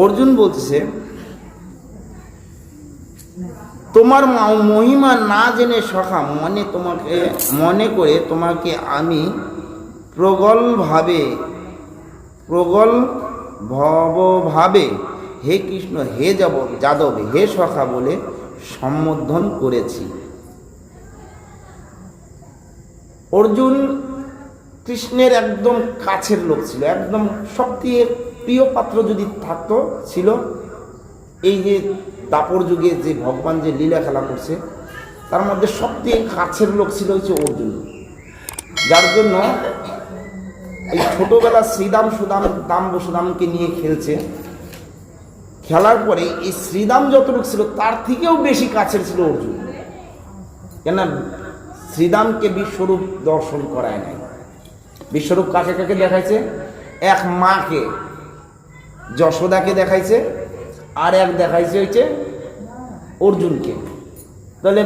অর্জুন বলতেছে, তোমার মহিমা না জেনে সখা মনে করে তোমাকে আমি প্রগল্ভভাবে হে কৃষ্ণ, হে যাদব, হে সখা বলে সম্বোধন করেছি। অর্জুন কৃষ্ণের একদম কাছের লোক ছিল, একদম সবথেকে প্রিয় পাত্র যদি থাকতো ছিল। এই যে দাপর যুগে যে ভগবান যে লীলা খেলা করছে তার মধ্যে সবথেকে কাছের লোক ছিল হচ্ছে অর্জুন। যার জন্য এই ছোটবেলা শ্রীদামকে নিয়ে খেলছে, খেলার পরে এই শ্রীদাম যতটুকু ছিল তার থেকেও বেশি কাছের ছিল অর্জুন। কেন শ্রীদামকে বিশ্বরূপ দর্শন করায় নাই। বিশ্বরূপ কাকে কাকে দেখাইছে? এক মাকে, যশোদাকে দেখাইছে, আর এক দেখাইছে হচ্ছে অর্জুনকে। তাহলে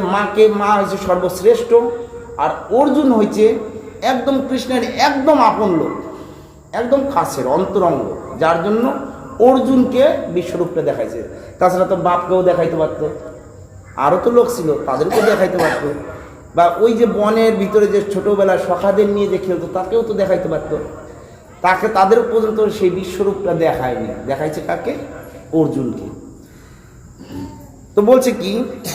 মা হয়েছে সর্বশ্রেষ্ঠ, আর অর্জুন হয়েছে একদম কৃষ্ণের একদম আপন লোক, একদম কাছের অন্তরঙ্গ। যার জন্য অর্জুনকে বিশ্বরূপটা দেখাইছে। তাছাড়া তো বাপকেও দেখাইতে পারতো, আরও তো লোক ছিল তাদেরকেও দেখাইতে পারতো, বা ওই যে বনের ভিতরে যে ছোটোবেলায় সখাদের নিয়ে যে খেলতো তাকেও তো দেখাইতে পারতো। তাদের পর্যন্ত সেই বিশ্বরূপটা দেখায়নি, দেখাইছে কাকে? অর্জুনকে। তো বলছে কি,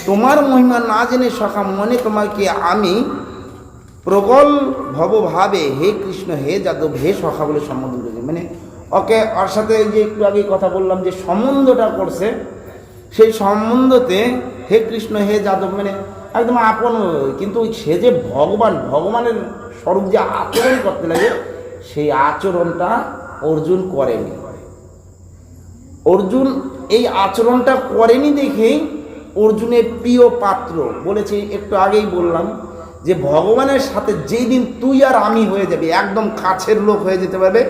তোমার মহিমা না জেনে সখা তোমাকে আমি প্রগল্ভভাবে হে কৃষ্ণ, হে যাদব, হে সখা বলে সম্বোধন করেছি। ওর সাথে যে একটু আগে কথা বললাম যে সম্বন্ধটা করছে, সেই সম্বন্ধতে হে কৃষ্ণ, হে যাদব একদম আপন। কিন্তু সে যে ভগবানের স্বরূপ যে আচরণ করতে লাগে, সেই আচরণটা অর্জুন করেনি। অর্জুন এই আচরণটা করেনি দেখেই অর্জুনের প্রিয় পাত্র। বলেছি একটু আগেই বললাম যে ভগবানের সাথে যেই দিন তুই আর আমি হয়ে যাবি, একদম কাছের লোক হয়ে যেতে পারবে,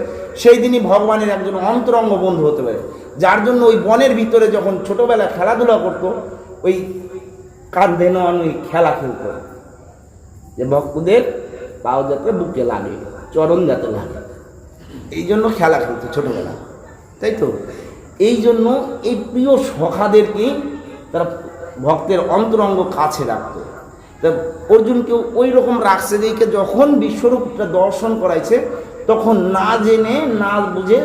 সেই দিনই ভগবানের একজন অন্তরঙ্গ বন্ধু হতে পারে। যার জন্য ওই বনের ভিতরে যখন ছোটবেলায় খেলাধুলা করতো, ওই কাঁধে নেওয়ানো ওই খেলা খেলতো যে ভক্তদের পাও যাতে বুকে লাগে, চরণ যাতে লাগে, এই জন্য খেলা খেলতো ছোটবেলা, তাই তো? এই জন্য এই প্রিয় সখাদেরকে তারা ভক্তের অন্তরঙ্গ কাছে রাখতো। তা অর্জুনকেও ওই রকম রাখছে দেখে যখন বিশ্বরূপটা দর্শন করাইছে, তখন না জেনে না বুঝে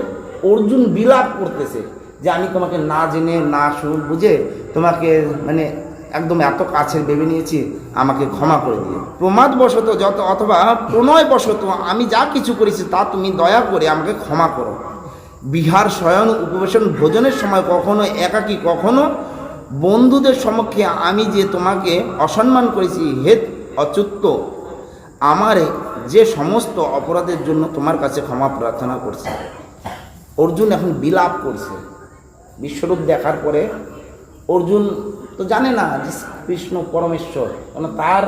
অর্জুন বিলাপ করতেছে যে আমি তোমাকে না জেনে না বুঝে তোমাকে একদম এত কাছের ভেবে নিয়েছি, আমাকে ক্ষমা করে দিয়ে। প্রমাদবশত অথবা প্রণয়বশত আমি যা কিছু করেছি তা তুমি দয়া করে আমাকে ক্ষমা করো। বিহার, শয়ন, উপবেশন, ভোজনের সময় কখনো একাকী, কখনো বন্ধুদের সমক্ষে আমি যে তোমাকে অসম্মান করেছি, হে অচ্যুত, আমার যে সমস্ত অপরাধের জন্য তোমার কাছে ক্ষমা প্রার্থনা করছে। অর্জুন এখন বিলাপ করছে। বিশ্বরূপ দেখার পরে অর্জুন তো জানে না যে কৃষ্ণ পরমেশ্বর, তার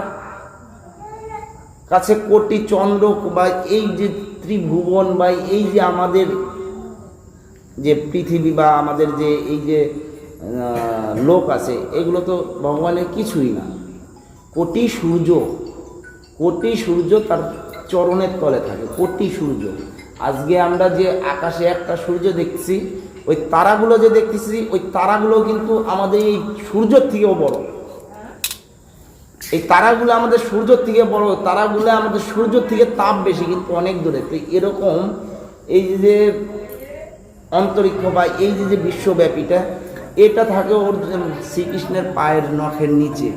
কাছে কোটি চন্দ্র বা এই যে ত্রিভুবন বা এই যে আমাদের যে পৃথিবী বা আমাদের যে এই যে লোক আছে, এগুলো তো ভগবানের কিছুই না। কোটি সূর্য তার চরণের তলে থাকে, কোটি সূর্য। আজকে আমরা যে আকাশে একটা সূর্য দেখছি, ওই তারাগুলো যে দেখতেছি, ওই তারাগুলো কিন্তু আমাদের এই সূর্যের থেকেও বড়। এই তারাগুলো আমাদের সূর্যের থেকে বড়, তারাগুলো আমাদের সূর্যের থেকে তাপ বেশি, কিন্তু অনেক দূরে। তো এরকম এই যে অন্তরিক্ষ বা এই যে বিশ্বব্যাপীটা, এটা থাকে ওর শ্রীকৃষ্ণের পায়ের নখের নিচে,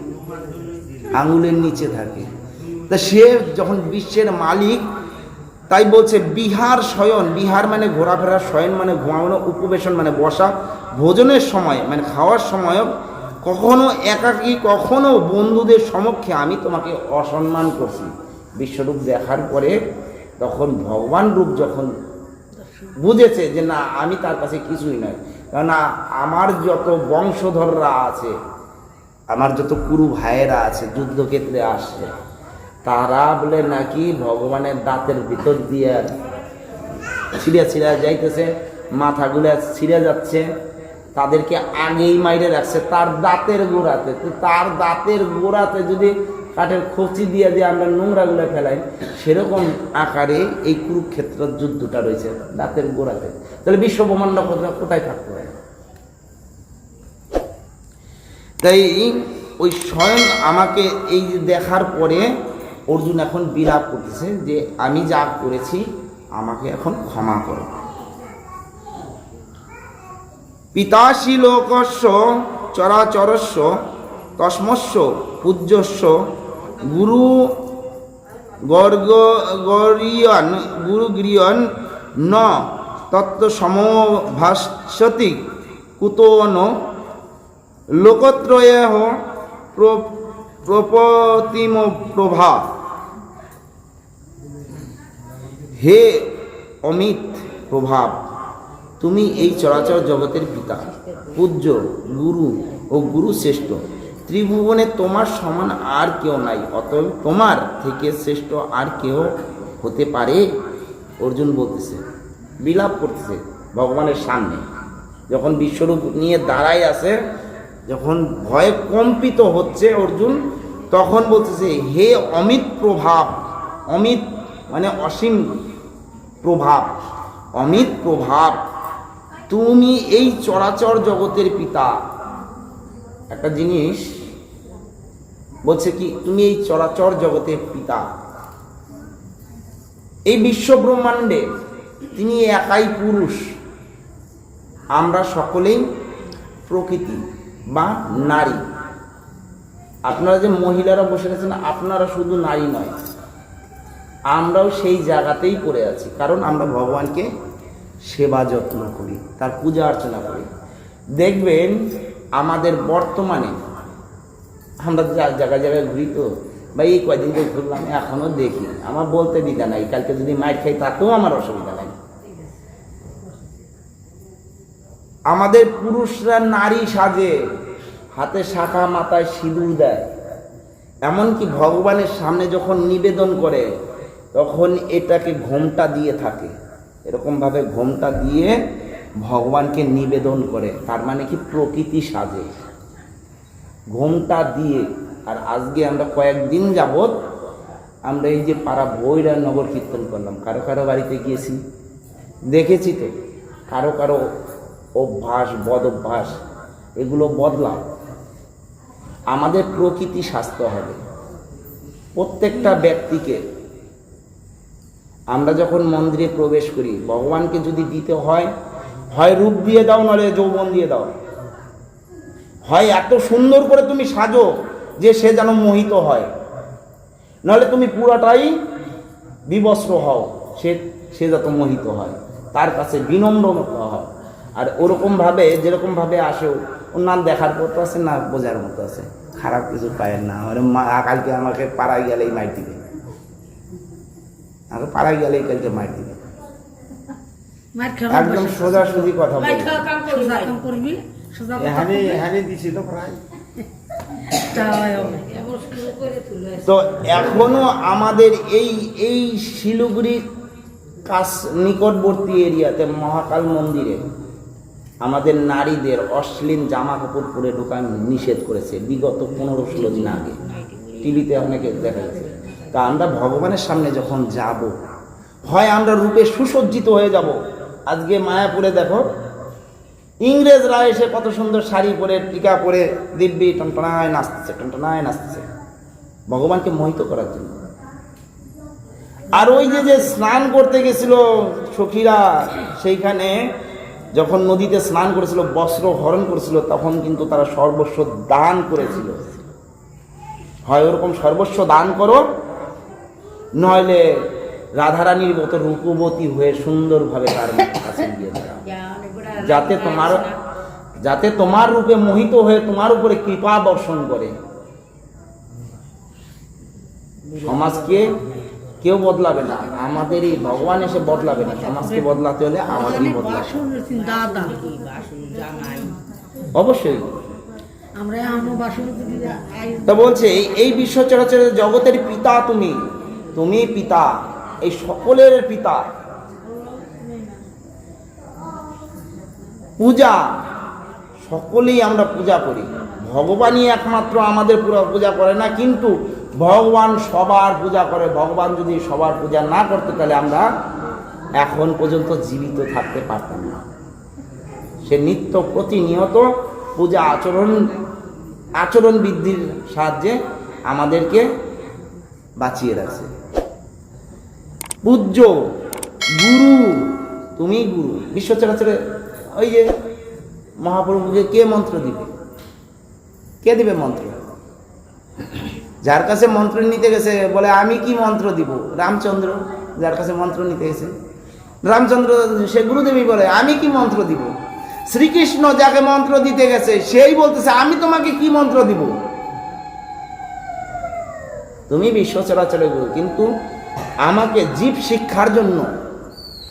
আঙুলের নিচে থাকে। তা সে যখন বিশ্বের মালিক, তাই বলছে বিহার, শয়ন, বিহার ঘোরাফেরা, শয়ন ঘুমানো, উপবেশন বসা, ভোজনের সময় খাওয়ার সময় কখনো একাকী, কখনো বন্ধুদের সমক্ষে আমি তোমাকে অসম্মান করছি। বিশ্বরূপ দেখার পরে তখন ভগবান রূপ যখন বুঝেছে যে না, আমি তার কাছে কিছুই নয়, কেননা আমার যত বংশধররা আছে, আমার যত কুরু ভাইয়েরা আছে যুদ্ধক্ষেত্রে আসছে, তারা বলে নাকি ভগবানের দাঁতের ভিতর দিয়ে ছিঁড়া যাইতেছে, মাথাগুলো ছিঁড়ে যাচ্ছে, তাদেরকে আগেই মাইরে রাখছে তার দাঁতের গোড়াতে। তো তার দাঁতের গোড়াতে যদি কাঠের খোঁচি দিয়ে আমরা নোংরাগুলো ফেলাই, সেরকম আকারে এই কুরুক্ষেত্রের যুদ্ধটা রয়েছে দাঁতের গোড়াতে। তাহলে বিশ্বব্রহ্মাণ্ড কোথায় থাকতে পারে? তাই ওই স্বয়ং আমাকে এই যে দেখার পরে অর্জুন এখন বিলাপ করতেছে যে আমি যা করেছি আমাকে এখন ক্ষমা করো। পিতাসি লোকস্য চরাচরস্য তস্মস্য পূজ্যস্য গুরু গুরুগৃহন ন তত্ত্ব সমভাস্যতি কুতোন লোকত্রয়ঃ প্রপতিম প্রভা। হে অমিত প্রভাব, তুমি এই চরাচর জগতের পিতা, পূজ্য, গুরু ও গুরু শ্রেষ্ঠ। ত্রিভুবনে তোমার সমান আর কেউ নাই, অতএব তোমার থেকে শ্রেষ্ঠ আর কেউ হতে পারে? অর্জুন বলতেছে, বিলাপ করতেছে ভগবানের সামনে, যখন বিশ্বরূপ নিয়ে দাঁড়ায় আছে, যখন ভয়ে কম্পিত হচ্ছে অর্জুন, তখন বলতেছে হে অমিত প্রভাব। অমিত মানে অসীম প্রভাব, অমিত প্রভাব, তুমি এই চরাচর জগতের পিতা। একটা জিনিস বলছে কি, তুমি এই চরাচর জগতের পিতা, এই বিশ্ব ব্রহ্মাণ্ডে তিনি একাই পুরুষ, আমরা সকলেই প্রকৃতি বা নারী। আপনারা যে মহিলারা বসে আছেন, আপনারা শুধু নারী নয়, আমরাও সেই জায়গাতেই পড়ে আছি, কারণ আমরা ভগবানকে সেবা যত্ন করি, তার পূজা অর্চনা করি। দেখবেন আমাদের বর্তমানে আমরা জায়গায় জায়গায় ঘুরি, তো বা এই কয়দিন ধরে ঘুরলাম, এখনও দেখি, আমার বলতে দ্বিধা নাই, কালকে যদি মাইর খাই তাতেও আমার অসুবিধা নাই। আমাদের পুরুষরা নারী সাজে, হাতে শাখা, মাথায় সিঁদুর দেয়, এমনকি ভগবানের সামনে যখন নিবেদন করে তখন এটাকে ঘোমটা দিয়ে থাকে, এরকমভাবে ঘোমটা দিয়ে ভগবানকে নিবেদন করে, তার মানে কি প্রকৃতি সাজে ঘোমটা দিয়ে। আর আজকে আমরা কয়েকদিন যাবৎ আমরা এই যে পাড়া বৈরা নগর কীর্তন করলাম, কারো কারো বাড়িতে গিয়েছি, দেখেছি তো কারো কারো অভ্যাস, বদ অভ্যাস, এগুলো বদলাও। আমাদের প্রকৃতি স্বাস্থ্য হবে প্রত্যেকটা ব্যক্তিকে। আমরা যখন মন্দিরে প্রবেশ করি, ভগবানকে যদি দিতে হয়, হয় রূপ দিয়ে দাও, নলে যৌবন দিয়ে দাও, হয় এত সুন্দর করে তুমি সাজো যে সে যেন মোহিত হয়, নাহলে তুমি পুরাটাই বিবস্ত্র হও, সে যত মোহিত হয়, তার কাছে বিনম্র মতো হয়। আর ওরকমভাবে যেরকমভাবে আসে, ওর নাম দেখার মতো আছে না বোঝার মতো আছে, খারাপ কিছু পায়ের না। কালকে আমাকে পাড়ায় গেলেই মার দিবে, আমাকে পাড়ায় গেলেই কালকে মার দিবে, একদম সোজাসুজি কথা বলবি। তো এখনো আমাদের এই শিলিগুড়ি কাছ নিকটবর্তী এরিয়াতে মহাকাল মন্দিরে আমাদের নারীদের অশ্লীল জামা কাপড় পরে ঢোকা নিষেধ করেছে বিগত 15-16 দিন আগে, টিভিতে অনেকে দেখা গেছে। তা আমরা ভগবানের সামনে যখন যাব, হয় আমরা রূপে সুসজ্জিত হয়ে যাব। আজকে মায়াপুরে দেখো, ইংরেজরা এসে কত সুন্দর শাড়ি পরে, টিকা পরে, দিব্যি টনটনায় নাচতেছে, টনটনায় নাচতেছে ভগবানকে মোহিত করার জন্য। আর ওই যে স্নান করতে গেছিল সখীরা, সেইখানে যখন নদীতে স্নান করেছিল, বস্ত্র হরণ করেছিল, তখন কিন্তু তারা সর্বস্ব দান করেছিল। হয় ওরকম সর্বস্ব দান করো, নইলে রাধারানীর মতো রূপবতী হয়ে সুন্দরভাবে তার কাছে গিয়ে দাঁড়াও, যাতে তোমার রূপে মোহিত হয়ে তোমার উপরে কৃপা বর্ষণ করে। সমাজকে কেউ বদলাবে না, আমাদের এই ভগবান এসে বদলাবে না, সমাজকে বদলাতে হলে আমাদেরই বদলাতে অবশ্যই। তো বলছে এই বিশ্ব চরাচরের জগতের পিতা তুমি পিতা, এই সকলের পিতা। পূজা সকলেই আমরা পূজা করি, ভগবানই একমাত্র আমাদের পুরো পূজা করে না, কিন্তু ভগবান সবার পূজা করে। ভগবান যদি সবার পূজা না করতে, তাহলে আমরা এখন পর্যন্ত জীবিত থাকতে পারতাম না। সে নিত্য প্রতিনিয়ত পূজা আচরণ আচরণ বৃদ্ধির সাহায্যে আমাদেরকে বাঁচিয়ে রাখছে। পূজ্য গুরু, তুমি গুরু। বিশ্ব চরাচরে ওই যে মহাপ্রভুকে কে মন্ত্র দিবে? কে দিবে মন্ত্র? যার কাছে মন্ত্র নিতে গেছে বলে আমি কি মন্ত্র দিব? রামচন্দ্র যার কাছে মন্ত্র নিতে গেছে, রামচন্দ্র সে গুরুদেবী বলে আমি কি মন্ত্র দিব। শ্রীকৃষ্ণ যাকে মন্ত্র দিতে গেছে সেই বলতেছে আমি তোমাকে কি মন্ত্র দিব? তুমি বিশ্ব চরাচরে গুরু, কিন্তু আমাকে জীব শিক্ষার জন্য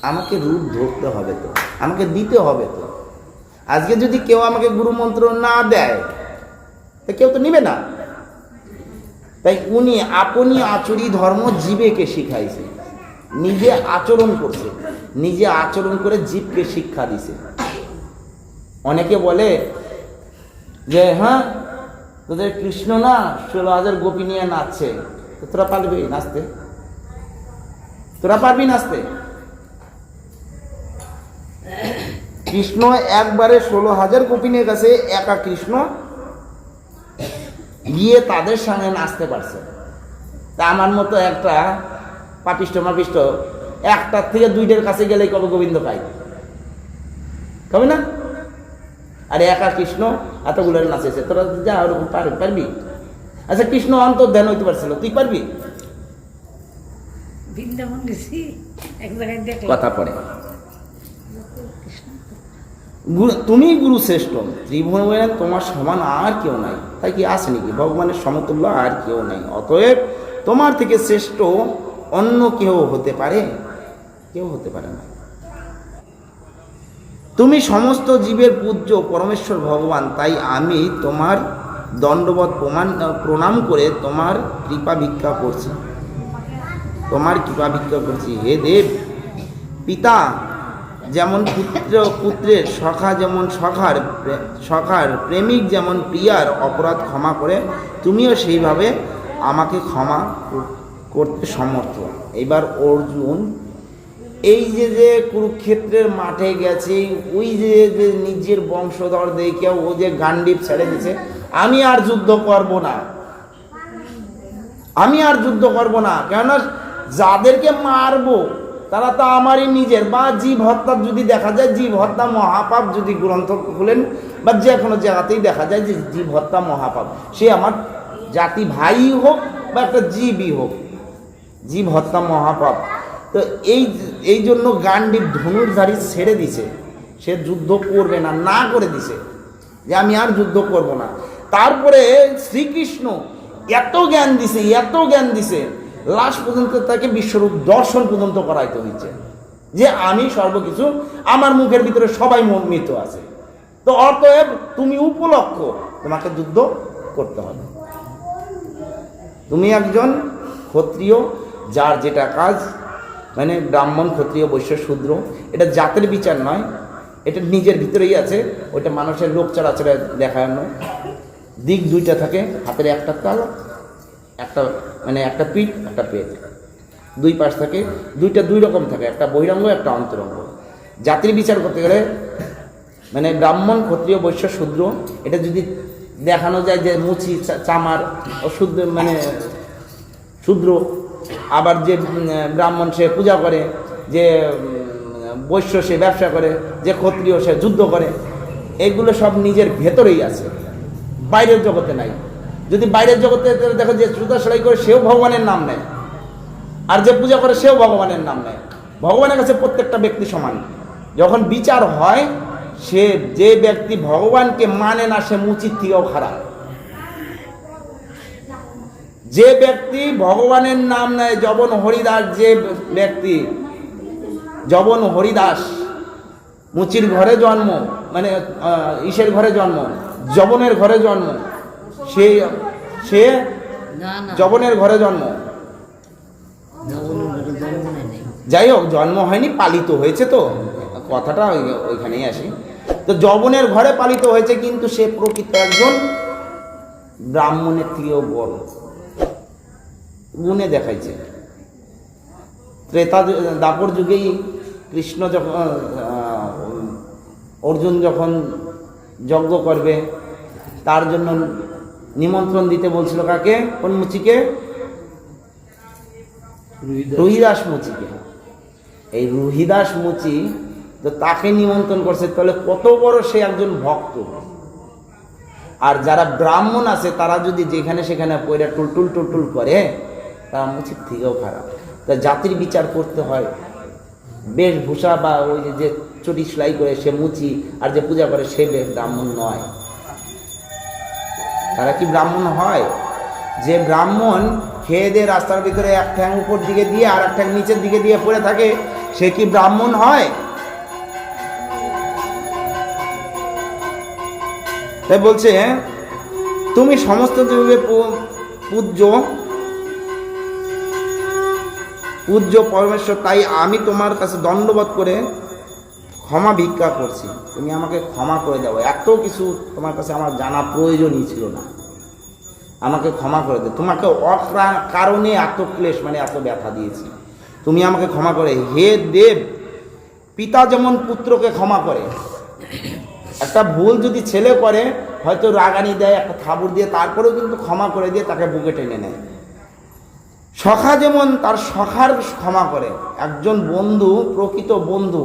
আমাকে রূপ ধরতে হবে, তো আমাকে দিতে হবে। তো আজকে যদি কেউ আমাকে গুরু মন্ত্র না দেয় তা কেউ তো নিবে না। তাই উনি আপনি আচরি ধর্ম জীবেকে শিখাইছে, নিজে আচরণ করছে, নিজে আচরণ করে জীবকে শিক্ষা দিছে। অনেকে বলে যে হ্যাঁ তোদের কৃষ্ণ না 16,000 গোপী নিয়ে নাচছে, তো তোরা পারবি নাচতে? তোরা পারবি নাচতে? কৃষ্ণ একবারে 16,000 গোপিনের কাছে একা কৃষ্ণ গিয়ে তাদের সঙ্গে নাচতে পারছে। তা আমার মতো একটা পাপিষ্ট মাপিষ্ট একটার থেকে 2টার কাছে গেলেই কবে গোবিন্দ পাই, কবে না? আর একা কৃষ্ণ এতগুলো নাচেছে, তোরা যা ওরকম পারবি? আচ্ছা কৃষ্ণ অন্তর্ধান হইতে পারছিল, তুই পারবি? কথা পড়ে তুমি গুরু শ্রেষ্ঠ, ত্রিভুবনে তোমার সমান আর কেউ নাই। তাই কি আছে নাকি? ভগবানের সমতুল্য আর কেউ নেই। অতএব তোমার থেকে শ্রেষ্ঠ অন্য কেউ হতে পারে? কেউ হতে পারে না। তুমি সমস্ত জীবের পূজ্য পরমেশ্বর ভগবান, তাই আমি তোমার দণ্ডবৎ প্রণাম করে তোমার কৃপা ভিক্ষা করছি, তোমার কৃপা ভিক্ষা করছি। হে দেব, পিতা যেমন পুত্রের, সখা যেমন সখার, প্রেমিক যেমন প্রিয়ার অপরাধ ক্ষমা করে, তুমিও সেইভাবে আমাকে ক্ষমা করতে সমর্থ। এবার অর্জুন এই যে কুরুক্ষেত্রের মাঠে গেছে, ওই যে নিজের বংশধর দেখে ও যে গান্ডীব ছেড়ে দিছে, আমি আর যুদ্ধ করব না, আমি আর যুদ্ধ করব না, কেননা যাদেরকে মারবো তারা তো আমারই নিজের। বা জীব হত্যা যদি দেখা যায়, জীব হত্যা মহাপাপ, যদি গ্রন্থ খুলেন বা যে কোনো জায়গাতেই দেখা যায় যে জীব হত্যা মহাপাপ, সে আমার জাতি ভাই হোক বা একটা জীবই হোক, জীব হত্যা মহাপাপ। তো এই জন্য গান্ডীব ধনুর্ধারী ছেড়ে দিছে, সে যুদ্ধ করবে না, না করে দিছে যে আমি আর যুদ্ধ করব না। তারপরে শ্রীকৃষ্ণ এত জ্ঞান দিছে, এত জ্ঞান দিছে, লাস্ট পর্যন্ত তাকে বিশ্বরূপ দর্শন পর্যন্ত করাইতে হয়েছে যে আমি সর্বকিছু, আমার মুখের ভিতরে সবাই মৃত আছে। তো অতএব তুমি উপলক্ষ, তোমাকে যুদ্ধ করতে হবে। তুমি একজন ক্ষত্রিয়, যার যেটা কাজ, মানে ব্রাহ্মণ, ক্ষত্রিয়, বৈশ্য, শূদ্র, এটা জাতের বিচার নয়, এটা নিজের ভিতরেই আছে। ওইটা মানুষের লোক চলাচলে দেখানো দিক দুইটা থাকে, হাতের একটা তাল, একটা মানে একটা পিঠ, একটা পেট, দুই পাশ থাকে, দুইটা দুই রকম থাকে, একটা বহিরঙ্গ, একটা অন্তরঙ্গ। জাতির বিচার করতে গেলে মানে ব্রাহ্মণ, ক্ষত্রিয়, বৈশ্য, শূদ্র, এটা যদি দেখানো যায় যে মুচি চামার অশুদ্ধ মানে শূদ্র, আবার যে ব্রাহ্মণ সে পূজা করে, যে বৈশ্য সে ব্যবসা করে, যে ক্ষত্রিয় সে যুদ্ধ করে, এগুলো সব নিজের ভেতরেই আছে, বাইরের জগতে নাই। যদি বাইরের জগতে দেখো যে জুতা সেলাই করে সেও ভগবানের নাম নেয়, আর যে পূজা করে সেও ভগবানের নাম নেয়। ভগবানের কাছে প্রত্যেকটা ব্যক্তি সমান। যখন বিচার হয়, সে যে ব্যক্তি ভগবানকে মানে না সে মুচির থেকেও খারাপ। যে ব্যক্তি ভগবানের নাম নেয়, জবন হরিদাস, যে ব্যক্তি জবন হরিদাস, মুচির ঘরে জন্ম, মানে ঈশের ঘরে জন্ম, জবনের ঘরে জন্ম, সে জবনের ঘরে জন্ম, যাই হোক জন্ম হয়নি, পালিত হয়েছে। তো কথাটা ওইখানেই আসি। তো জবনের ঘরে পালিত হয়েছে, কিন্তু সে প্রকৃত একজন ব্রাহ্মণের থেকেও বড় গুণে দেখাইছে। ত্রেতা দাপর যুগেই কৃষ্ণ যখন অর্জুন যখন যজ্ঞ করবে, তার জন্য নিমন্ত্রণ দিতে বলছিল কাকে? কোন মুচিকে? রুহিদাস মুচিকে। এই রুহিদাস মুচি তো তাকে নিমন্ত্রণ করছে, তাহলে কত বড় সে একজন ভক্ত। আর যারা ব্রাহ্মণ আছে তারা যদি যেখানে সেখানে পয়রা টুলটুল টুলটুল করে, তারা মুচির থেকেও খারাপ। তা জাতির বিচার করতে হয়। বেশভূষা বা ওই যে চটি সেলাই করে সে মুচি, আর যে পূজা করে সে ব্রাহ্মণ নয়। তারা কি ব্রাহ্মণ হয়? যে ব্রাহ্মণ খেয়ে দিয়ে রাস্তার ভিতরে এক ঠ্যাং উপর দিকে দিয়ে আর এক ঠ্যাং নিচের দিকে দিয়ে পড়ে থাকে, সে কি ব্রাহ্মণ হয়? তাই বলছে তুমি সমস্ত জীবে পূজ্য পরমেশ্বর, তাই আমি তোমার কাছে দণ্ডবোধ করে ক্ষমা ভিক্ষা করছি। তুমি আমাকে ক্ষমা করে দাও। এত কিছু তোমার কাছে আমার জানা প্রয়োজনই ছিল না, আমাকে ক্ষমা করে দাও। তোমাকে কারণে এত ক্লেশ, মানে এত ব্যথা দিয়েছি, তুমি আমাকে ক্ষমা করে। হে দেব, পিতা যেমন পুত্রকে ক্ষমা করে, একটা ভুল যদি ছেলে করে হয়তো রাগানি দেয়, একটা থাবড় দিয়ে, তারপরেও কিন্তু ক্ষমা করে দিয়ে তাকে বুকে টেনে নেয়। সখা যেমন তার সখার ক্ষমা করে। একজন বন্ধু, প্রকৃত বন্ধু,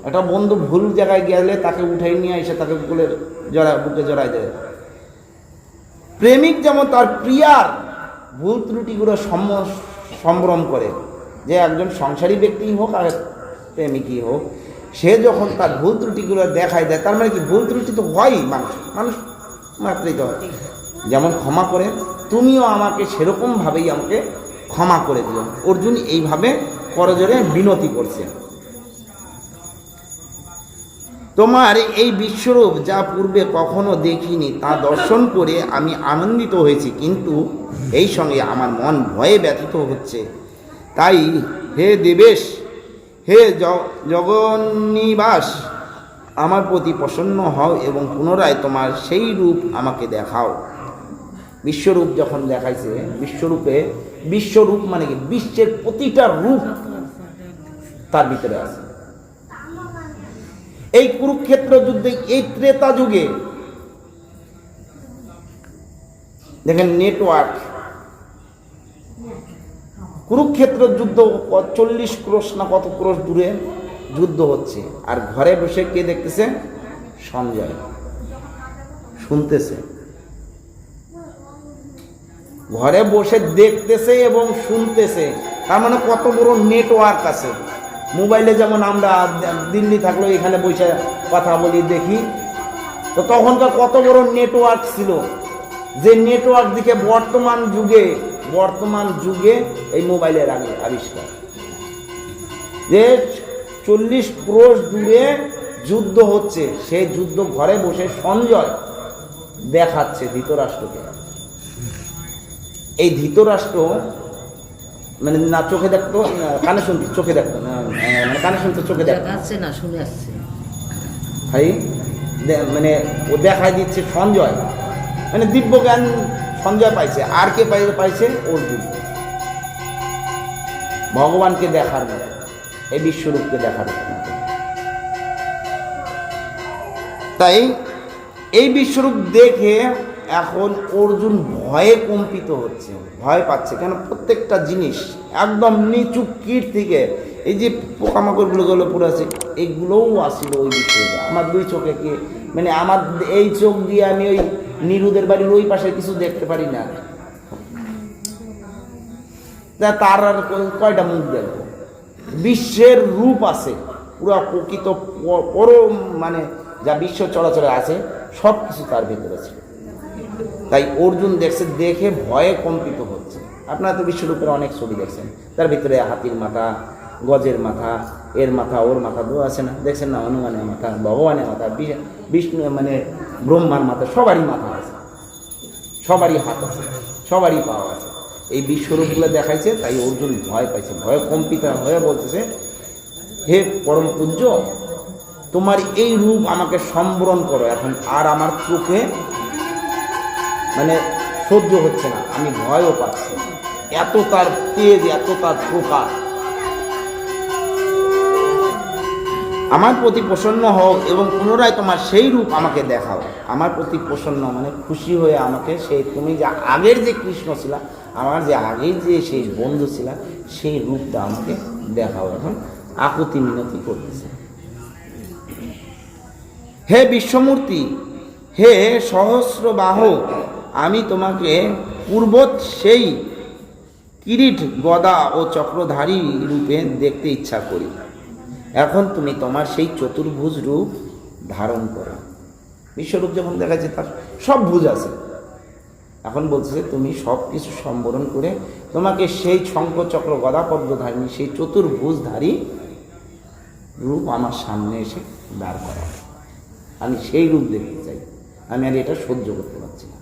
একটা বন্ধু ভুল জায়গায় গেলে তাকে উঠাই নিয়ে এসে তাকে বুকে জড়ায় দেয়। প্রেমিক যেমন তার প্রিয়ার ভুল ত্রুটিগুলো সম্ভ্রম করে। যে একজন সংসারী ব্যক্তিই হোক আর প্রেমিকই হোক, সে যখন তার ভুল ত্রুটিগুলো দেখায় দেয়, তার মানে কি ভুল ত্রুটি তো হয়ই, মানুষ মাত্রই তো হয়। যেমন ক্ষমা করে, তুমিও আমাকে সেরকমভাবেই আমাকে ক্ষমা করে দিও। অর্জুন এইভাবে করজোড়ে বিনতি করছে। তোমার এই বিশ্বরূপ যা পূর্বে কখনো দেখিনি, তা দর্শন করে আমি আনন্দিত হয়েছি, কিন্তু এই সঙ্গে আমার মন ভয়ে ব্যথিত হচ্ছে। তাই হে দেবেশ, হে জগন্নিবাস, আমার প্রতি প্রসন্ন হও এবং পুনরায় তোমার সেই রূপ আমাকে দেখাও। বিশ্বরূপ যখন দেখাইছে, বিশ্বরূপ মানে কি? বিশ্বের প্রতিটা রূপ তার ভিতরে আছে। এই কুরুক্ষেত্র যুদ্ধে, এই ত্রেতা যুগে দেখেন নেটওয়ার্ক, কুরুক্ষেত্র যুদ্ধ 40 ক্রোশ না কত ক্রোশ দূরে যুদ্ধ হচ্ছে, আর ঘরে বসে কে দেখতেছে? সঞ্জয় শুনতেছে। ঘরে বসে দেখতেছে এবং শুনতেছে, তার মানে কত বড় নেটওয়ার্ক আছে। মোবাইলে যেমন আমরা দিল্লি থাকলেও এখানে বসে কথা বলি, দেখি, তো তখনকার কত বড় নেটওয়ার্ক ছিল। যে নেটওয়ার্ক দিকে বর্তমান যুগে এই মোবাইলের আবিষ্কার। যে 40 ক্রোশ দূরে যুদ্ধ হচ্ছে, সেই যুদ্ধ ঘরে বসে সঞ্জয় দেখাচ্ছে ধৃতরাষ্ট্রকে। এই ধৃতরাষ্ট্র মানে না চোখে দেখতো, কানে শুনতো, চোখে দেখতো না, মানে কানে শুনতো, চোখে দেখাচ্ছে না, শুনে আসছে ভাই। মানে ও দেখাই দিচ্ছে সঞ্জয়, মানে দিব্য জ্ঞান সঞ্জয় পাইছে। আর কে পাইছে? অর্জুন। ভগবানকে দেখার মতো, এই বিশ্বরূপকে দেখার মতো। তাই এই বিশ্বরূপ দেখে এখন অর্জুন ভয়ে কম্পিত হচ্ছে, ভয় পাচ্ছে। কেন? প্রত্যেকটা জিনিস একদম নিচু কীট থেকে, এই যে পোকামাকড়গুলো পুরো আছে, এগুলোও আসছিল ওই বিষয়ে। আমার দুই চোখে কি, মানে আমার এই চোখ দিয়ে আমি ওই নিরুদের বাড়ির ওই পাশে কিছু দেখতে পারি না, তার আর কয়টা মুখ দেখবো? বিশ্বের রূপ আছে পুরো প্রকৃত পরম, মানে যা বিশ্ব চলাচলে আছে সব কিছু তার ভিতরে ছিল। তাই অর্জুন দেখছে, দেখে ভয়ে কম্পিত হচ্ছে। আপনারা তো বিশ্বরূপের অনেক ছবি দেখছেন, তার ভিতরে হাতির মাথা, গজের মাথা, এর মাথা, ওর মাথা দু আছে না, দেখছেন না? হনুমানের মাথা, ভগবানের মাথা, বিষ্ণু মানে ব্রহ্মার মাথা, সবারই মাথা আছে, সবারই হাত আছে, সবারই পা আছে। এই বিশ্বরূপগুলো দেখাইছে, তাই অর্জুন ভয় পাইছে, ভয়ে কম্পিত হয়ে বলতেছে, হে পরম পূজ্য, তোমার এই রূপ আমাকে সম্বরণ করো এখন। আর আমার চোখে মানে সহ্য হচ্ছে না, আমি ভয়ও পাচ্ছি, এত তার তেজ, এত তার প্রকার। আমার প্রতি প্রসন্ন হও এবং পুনরায় তোমার সেই রূপ আমাকে দেখাও। আমার প্রতি প্রসন্ন মানে খুশি হয়ে আমাকে সেই তুমি যে আগের যে কৃষ্ণ ছিলা, আমার যে আগের যে সেই বন্ধু ছিলা, সেই রূপটা আমাকে দেখাও। এখন আকুতি মিনতি করতেছে। হে বিশ্বমূর্তি, হে সহস্রবাহ, আমি তোমাকে পূর্বত সেই কিরীট গদা ও চক্রধারী রূপে দেখতে ইচ্ছা করি। এখন তুমি তোমার সেই চতুর্ভুজ রূপ ধারণ করো। বিশ্বরূপ যখন দেখা যায় তার সব ভুজ আছে, এখন বলছে তুমি সব কিছু সম্বরণ করে তোমাকে সেই শঙ্খ চক্র গদা পদ্মধারিণী সেই চতুর্ভুজধারী রূপ আমার সামনে এসে দাঁড় করা। আমি সেই রূপ দেখতে চাই, আমি আর এটা সহ্য করতে পারছি না।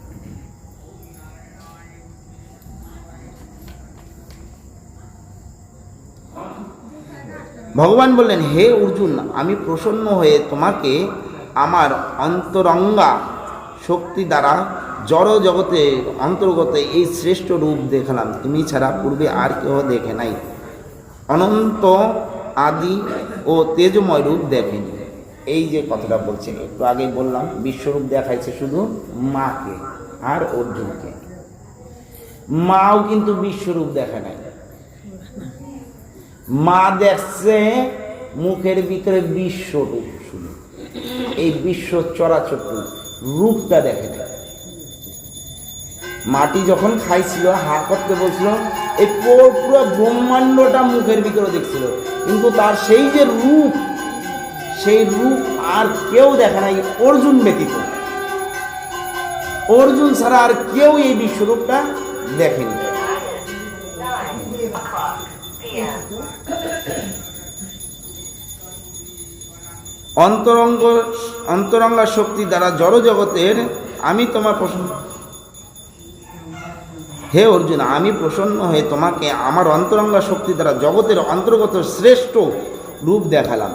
ভগবান বললেন, হে অর্জুন, আমি প্রসন্ন হয়ে তোমাকে আমার অন্তরঙ্গা শক্তি দ্বারা জড় জগতের অন্তর্গত এই শ্রেষ্ঠ রূপ দেখালাম। তুমি ছাড়া পূর্বে আর কেউ দেখে নাই, অনন্ত আদি ও তেজময় রূপ দেখেনি। এই যে কথাটা বলছে, একটু আগেই বললাম, বিশ্বরূপ দেখাইছে শুধু মাকে আর অর্জুনকে। মাও কিন্তু বিশ্বরূপ দেখে নাই। মা দেখছে মুখের ভিতরে বিশ্বরূপ, শুধু এই বিশ্ব চরাচর রূপটা দেখে নাই। মাটি যখন খাইছিল, হা করতে বলছিল, এই পুরো ব্রহ্মাণ্ডটা মুখের ভিতরে দেখছিল, কিন্তু তার সেই যে রূপ, সেই রূপ আর কেউ দেখে নাই অর্জুন ব্যতীত। অর্জুন ছাড়া আর কেউ এই বিশ্বরূপটা দেখেনি। অন্তরঙ্গা শক্তি দ্বারা জড় জগতের আমি তোমার প্রসন্ন, হে অর্জুন, আমি প্রসন্ন হয়ে তোমাকে আমার অন্তরঙ্গা শক্তি দ্বারা জগতের অন্তর্গত শ্রেষ্ঠ রূপ দেখালাম।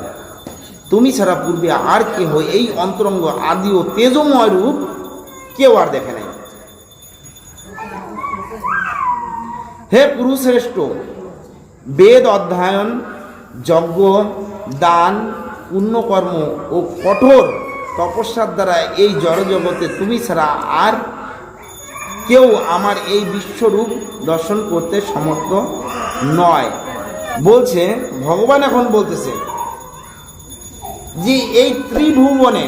তুমি ছাড়া পূর্বে আর কেহ এই অন্তরঙ্গ আদি ও তেজময় রূপ কেউ আর দেখে নাই। হে পুরুষশ্রেষ্ঠ, বেদ অধ্যয়ন, যজ্ঞ, দান, পুণ্যকর্ম ও কঠোর তপস্যার দ্বারা এই জড়জগতে তুমি ছাড়া আর কেউ আমার এই বিশ্বরূপ দর্শন করতে সমর্থ নয়। বলছে ভগবান, এখন বলতেছে যে এই ত্রিভুবনে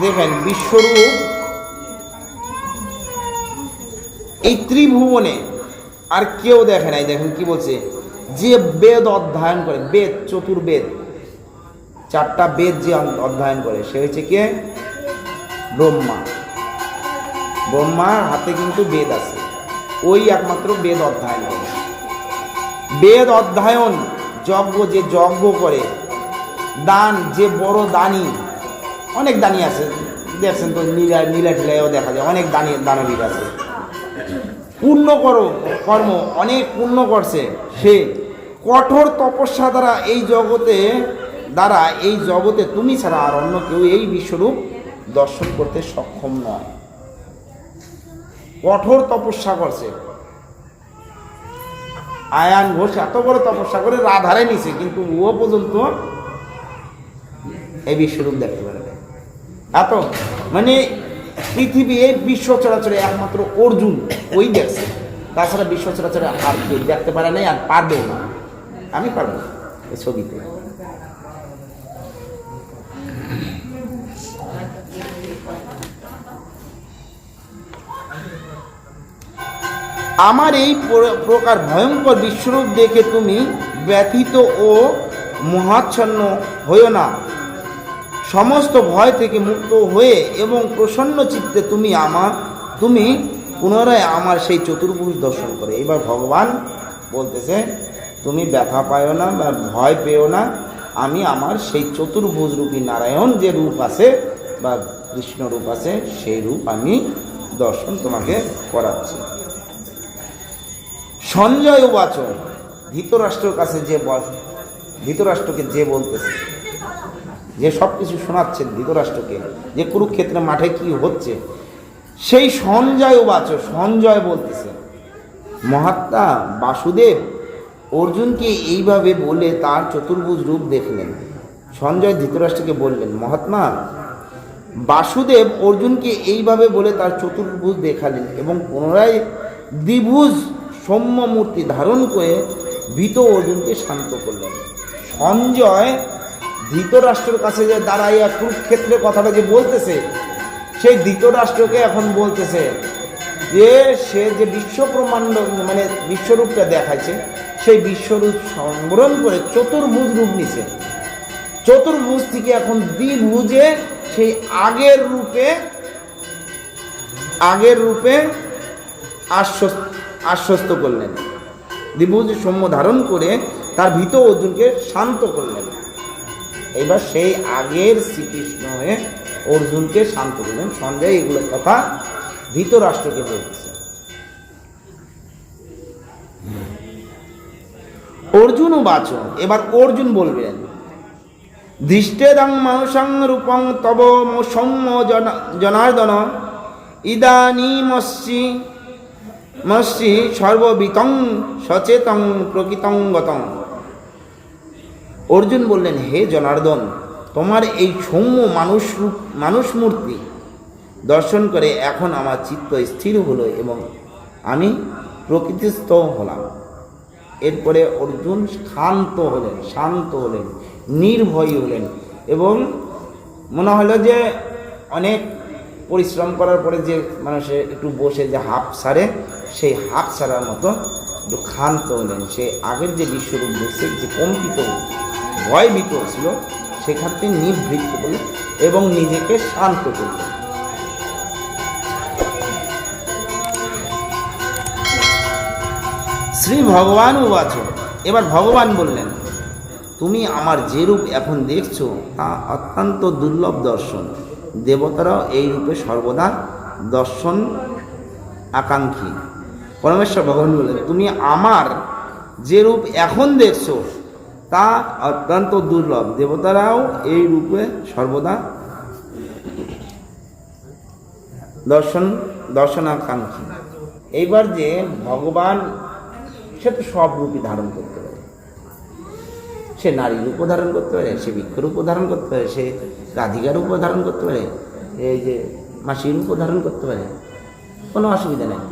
দেখেন বিশ্বরূপ, এই ত্রিভুবনে আর কেউ দেখে নাই। দেখেন কি বলছে, যে বেদ অধ্যয়ন করে, বেদ চতুর্বেদ, চারটা বেদ যে অধ্যয়ন করে, সে হচ্ছে কে? ব্রহ্মা। ব্রহ্মার হাতে কিন্তু বেদ আছে, ওই একমাত্র বেদ অধ্যয়ন করে। বেদ অধ্যয়ন, যজ্ঞ যে যজ্ঞ করে, দান যে বড় দানী, অনেক দানী আছে, দেখছেন তো নীলা টিলায়ও দেখা যায়, অনেক দানবীর আছে। পুণ্য কর্ম, অনেক পুণ্য করছে সে। কঠোর তপস্যা দ্বারা এই জগতে তুমি ছাড়া আর অন্য কেউ এই বিশ্বরূপ দর্শন করতে সক্ষম নয়। কঠোর তপস্যা করছে। আয়ান ঘোষ এত বড় তপস্যা করে রাধারে নিছে, কিন্তু ও পর্যন্ত এই বিশ্বরূপ দেখতে পারে না। এত মানে পৃথিবী, এই বিশ্ব চরাচরে একমাত্র অর্জুন ওই দেখছে, তাছাড়া বিশ্ব চরাচরে আর কেউ দেখতে পারে নাই, আর পারবেও না। আমি পারবো এই ছবিতে। আমার এই প্রকার ভয়ঙ্কর বিশ্বরূপ দেখে তুমি ব্যথিত ও মোহাচ্ছন্ন হইও না। সমস্ত ভয় থেকে মুক্ত হয়ে এবং প্রসন্ন চিত্তে তুমি পুনরায় আমার সেই চতুর্ভুজ দর্শন করে। এবার ভগবান বলতেছে, তুমি ব্যথা পাইও না বা ভয় পেও না, আমি আমার সেই চতুর্ভুজ রূপী নারায়ণ যে রূপ আছে বা কৃষ্ণ রূপ আছে, সেই রূপ আমি দর্শন তোমাকে করাচ্ছি। সঞ্জয় উবাচ, ধৃতরাষ্ট্রের কাছে ধৃতরাষ্ট্রকে যে বলতেছে, যে সব কিছু শোনাচ্ছেন ধৃতরাষ্ট্রকে, যে কুরুক্ষেত্রের মাঠে কি হচ্ছে, সেই সঞ্জয় উবাচ, সঞ্জয় বলতেছে, মহাত্মা বাসুদেব অর্জুনকে এইভাবে বলে তার চতুর্ভুজ রূপ দেখলেন। সঞ্জয় ধৃতরাষ্ট্রকে বললেন, মহাত্মা, বাসুদেব অর্জুনকে এইভাবে বলে তার চতুর্ভুজ দেখালেন এবং পুনরায় দ্বিভুজ সৌম্য মূর্তি ধারণ করে ভীত অর্জুনকে শান্ত করলেন। সঞ্জয় ধৃতরাষ্ট্রের কাছে যে দাঁড়াইয়া কুরুক্ষেত্রের কথাটা যে বলতেছে, সেই ধৃতরাষ্ট্রকে এখন বলতেছে যে সে যে বিশ্বব্রহ্মাণ্ড মানে বিশ্বরূপটা দেখাচ্ছে, সেই বিশ্বরূপ সংবরণ করে চতুর্ভুজ রূপ নিছে। চতুর্ভুজ থেকে এখন দ্বিভুজে সেই আগের রূপে আশ্বস্ত করলেন। দ্বিভুজ সৌম্য ধারণ করে তার ভীত অর্জুনকে শান্ত করলেন। এবার সেই আগের শ্রীকৃষ্ণ হয়ে অর্জুনকে শান্ত করলেন। সঞ্জয় এগুলোর কথা ধৃতরাষ্ট্রকে বলছে। অর্জুন বাচ, এবার অর্জুন বলবেন, দৃষ্টেদং মানসং রূপং তব সৌম্য জনার্দন ইদানীমস্যি সর্ববিতং সচেতং প্রকৃতং গতং। অর্জুন বললেন, হে জনার্দন, তোমার এই সৌম্য মানুষ মূর্তি দর্শন করে এখন আমার চিত্ত স্থির হলো এবং আমি প্রকৃতিস্থ হলাম। এরপরে অর্জুন শান্ত হলেন, নির্ভয় হলেন এবং মনে হলো যে অনেক পরিশ্রম করার পরে যে মানুষের একটু বসে যে হাঁপ ছাড়ে, সেই হাঁপ ছাড়ার মতো একটু ক্ষান্ত হলেন। সে আগের যে বিশ্বরূপ দেখছে, যে কম্পিত ভয়ভীত ছিল, সেখান থেকে নিবৃত্ত করলেন এবং নিজেকে শান্ত করলেন। শ্রী ভগবান উবাচ, এবার ভগবান বললেন, তুমি আমার যে রূপ এখন দেখছো তা অত্যন্ত দুর্লভ দর্শন। দেবতারাও এই রূপে সর্বদা দর্শন আকাঙ্ক্ষী। পরমেশ্বর ভগবান বললেন, তুমি আমার যে রূপ এখন দেখছো তা অত্যন্ত দুর্লভ। দেবতারাও এই রূপে সর্বদা দর্শনাকাঙ্ক্ষী। এইবার যে ভগবান, সে তো সব রূপই ধারণ করতে পারে। সে নারী রূপও ধারণ করতে পারে, সে বৃক্ষরূপও ধারণ করতে পারে, সে রাধিকার রূপও ধারণ করতে পারে, এই যে মাসির রূপও ধারণ করতে পারে, কোনো অসুবিধা নেই।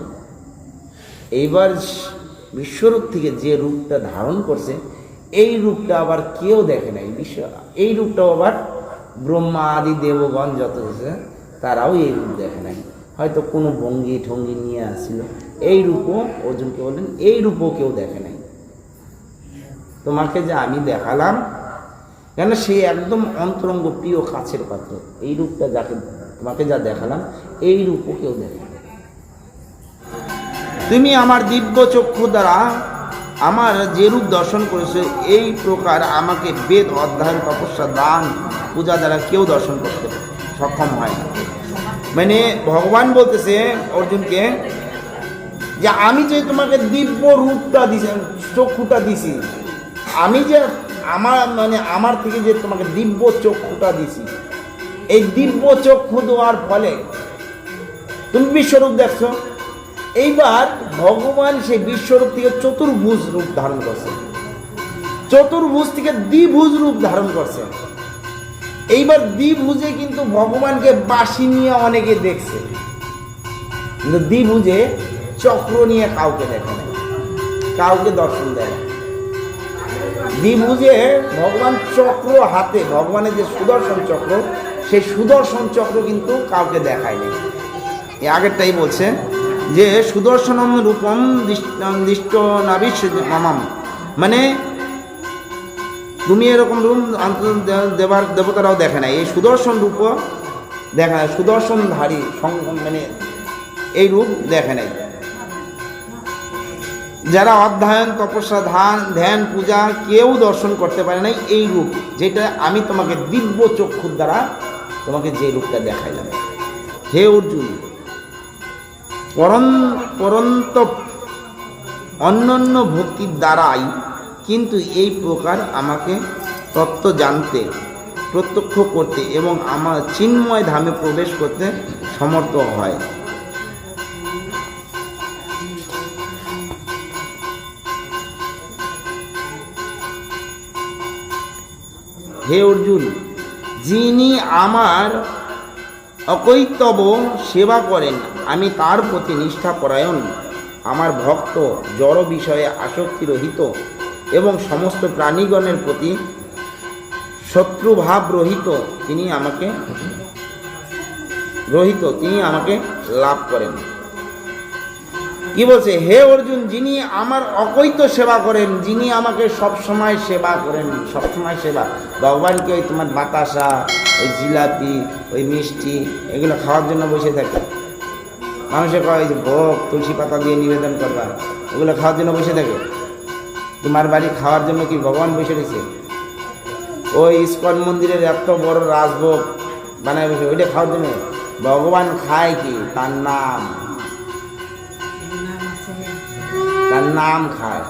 এইবার বিশ্বরূপ থেকে যে রূপটা ধারণ করছে, এই রূপটা আবার কেউ দেখে নাই। এই রূপটাও আবার ব্রহ্মা আদি দেবগণ যত আছে তারাও এই রূপ দেখে নাই। হয়তো কোনো ভঙ্গি ঠঙ্গি নিয়ে আসছিল, এই রূপও অর্জুনকে বললেন, এই রূপও কেউ দেখে নাই। তোমাকে যে আমি দেখালাম, কেন সে একদম অন্তরঙ্গ প্রিয় কাছের পাত্র। এই রূপটা তোমাকে যা দেখালাম, এই রূপও কেউ দেখে নাই। তুমি আমার দিব্য চক্ষু দ্বারা আমার যে রূপ দর্শন করেছে, এই প্রকার আমাকে বেদ অধ্যয়ন তপস্যা দান পূজা দ্বারা কেউ দর্শন করতে সক্ষম হয় না। মানে ভগবান বলতেছে অর্জুনকে যে আমি যে তোমাকে দিব্য রূপটা দিছি, চক্ষুটা দিছি, আমি যে আমার থেকে যে তোমাকে দিব্য চক্ষুটা দিছি, এই দিব্য চক্ষু দেওয়ার ফলে তুমি বিশ্বরূপ দেখছো। এইবার ভগবান সেই বিশ্বরূপ থেকে চতুর্ভুজ রূপ ধারণ করছে, চতুর্ভুজ থেকে দ্বিভুজ রূপ ধারণ করছে। এইবার দ্বিভুজে কিন্তু ভগবানকে বাঁশি নিয়ে অনেকে দেখছে, কিন্তু দ্বিভুজে চক্র নিয়ে কাউকে দেখে না, কাউকে দর্শন দেয় না। দ্বিভুজে ভগবান চক্র হাতে, ভগবানের যে সুদর্শন চক্র, সেই সুদর্শন চক্র কিন্তু কাউকে দেখায়নি। এই আগেরটাই বলছে যে সুদর্শনম রূপম দৃষ্ট নাবিশ মামাম, মানে তুমি এরকম রূপ দেবতারাও দেখে নাই, এই সুদর্শন রূপ দেখে নাই, সুদর্শনধারী মানে এই রূপ দেখে নাই। যারা অধ্যয়ন তপস্যা ধ্যান পূজা কেউ দর্শন করতে পারে নাই এই রূপ, যেটা আমি তোমাকে দিব্য চক্ষুর দ্বারা তোমাকে যে রূপটা দেখাইলাম। হে অর্জুন, পরন্ত অন্যান্য ভক্তির দ্বারাই কিন্তু এই প্রকার আমাকে তত্ত্ব জানতে, প্রত্যক্ষ করতে এবং আমার চিন্ময় ধামে প্রবেশ করতে সমর্থ হয়। হে অর্জুন, যিনি আমার অকৈতব সেবা করেন, আমি তার প্রতি নিষ্ঠাপরায়ণ, আমার ভক্ত, জড় বিষয়ে আসক্তি রহিত এবং সমস্ত প্রাণীগণের প্রতি শত্রুভাব রহিত, তিনি আমাকে লাভ করেন। কি বলছে? হে অর্জুন, যিনি আমার অকৈত সেবা করেন, যিনি আমাকে সবসময় সেবা করেন, সবসময় সেবা। ভগবানকে ওই তোমার বাতাসা, ওই জিলাপি, ওই মিষ্টি, এগুলো খাওয়ার জন্য বসে থাকে। মানুষে কয় যে ভোগ তুলসী পাতা দিয়ে নিবেদন করবা, ওগুলো খাওয়ার জন্য বসে থাকে। তোমার বাড়ি খাওয়ার জন্য কি ভগবান বসে রয়েছে? ওই ইস্কন মন্দিরের এত বড় রাজভোগ বানায় বসে, ওইটা খাওয়ার জন্য। ভগবান খায় কি? তার নাম খায়।